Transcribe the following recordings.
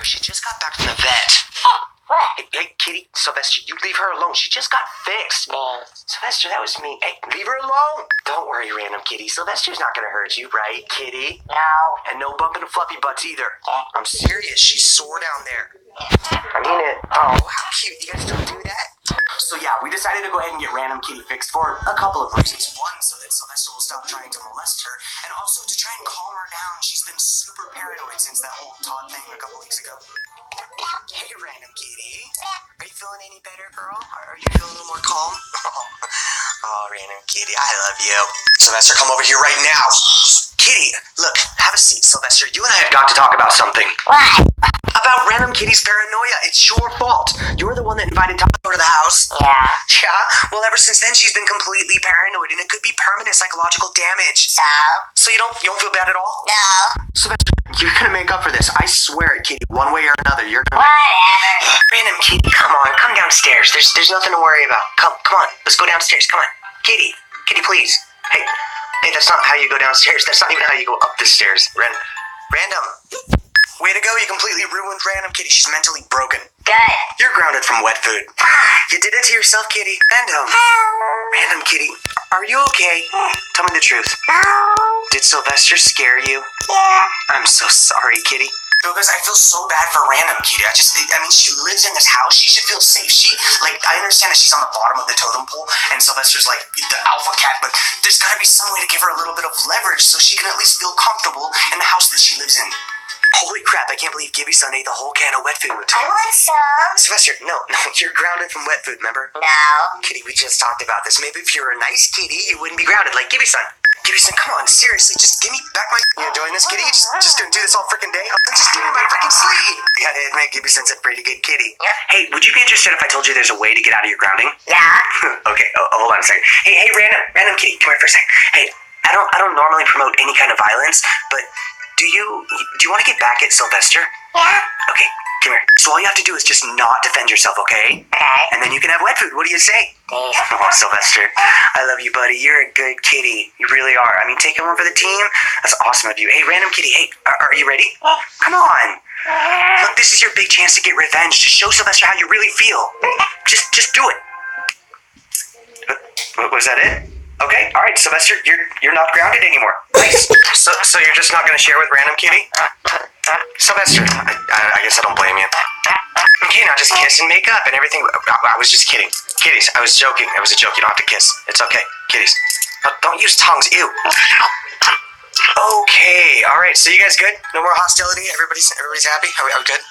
She just got back from the vet. What? Hey, Kitty, Sylvester, you leave her alone. She just got fixed. Man. Sylvester, that was me. Hey, leave her alone. Don't worry, random kitty. Sylvester's not gonna hurt you, right, kitty? No. And no bumping of fluffy butts either. Yeah. I'm serious. She's sore down there. I mean it. Oh, how cute. You guys don't do that? So yeah, we decided to go ahead and get random kitty fixed for a couple of reasons. One, so that Sylvester will stop trying to molest her, and also to try and calm her down. She's been super paranoid since that whole Todd thing a couple weeks ago. Hey, random kitty. Are you feeling any better, girl? Are you feeling a little more calm? Oh, random kitty, I love you. Sylvester, come over here right now. Kitty, look, have a seat, Sylvester. You and I have got to talk about something. What? About random kitty's paranoia. It's your fault. You're the one that invited Todd over to the house. Yeah. Yeah? Well, ever since then, she's been completely paranoid, and it could be permanent psychological damage. So? So you don't feel bad at all? No. Sylvester, you're gonna make up for this. I swear it, Kitty. One way or another, you're gonna... Whatever. Random Kitty, come on. Come downstairs. There's nothing to worry about. Come on. Let's go downstairs. Come on. Kitty, please. Hey, that's not how you go downstairs. That's not even how you go up the stairs. Random. Way to go. You completely ruined Random Kitty. She's mentally broken. Good. You're grounded from wet food. You did it to yourself, Kitty. Random Kitty, are you okay? Tell me the truth. No. Did Sylvester scare you? Yeah. I'm so sorry, Kitty. Because I feel so bad for Random Kitty. I mean, she lives in this house. She should feel safe. I understand that she's on the bottom of the totem pole, and Sylvester's like the alpha cat, but there's gotta be some way to give her a little bit of leverage so she can at least feel comfortable in the house that she lives in. Holy crap, I can't believe Gibby Son ate the whole can of wet food. I want some. Sylvester, no, you're grounded from wet food, remember? No. Kitty, we just talked about this. Maybe if you were a nice kitty, you wouldn't be grounded like Gibby Son. Gibby Son, come on, seriously, just give me back my... You enjoying this, Kitty? Just gonna do this all freaking day? Just give me my freaking sleep. Yeah, to admit, Gibby Son's a pretty good kitty. Yep. Hey, would you be interested if I told you there's a way to get out of your grounding? Yeah. Okay, hold on a second. Hey, random kitty, come here for a second. Hey, I don't normally promote any kind of violence, but do you want to get back at Sylvester? Yeah. Okay, come here. So all you have to do is just not defend yourself, okay? Okay. And then you can have wet food. What do you say? Please. Oh, Sylvester, I love you, buddy. You're a good kitty. You really are. I mean, taking one for the team, that's awesome of you. Hey, random kitty, hey, are you ready? Come on. Look, this is your big chance to get revenge. Just show Sylvester how you really feel. Just do it. Was that it? Okay, all right, Sylvester, you're not grounded anymore. Nice. So you're just not going to share with random kitty? Sylvester, I guess I don't blame you. Okay, now just kiss and make up and everything. I was just kidding. Kitties, I was joking. It was a joke. You don't have to kiss. It's okay. Kitties. Don't use tongues. Ew. Okay, all right. So you guys good? No more hostility? Everybody's happy? Are we good?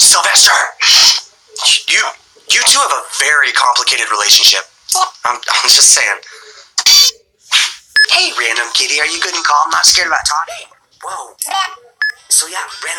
Sylvester! You two have a very complicated relationship. I'm just saying. Hey, random kitty, are you good and calm? Not scared about Todd? Whoa. So yeah, random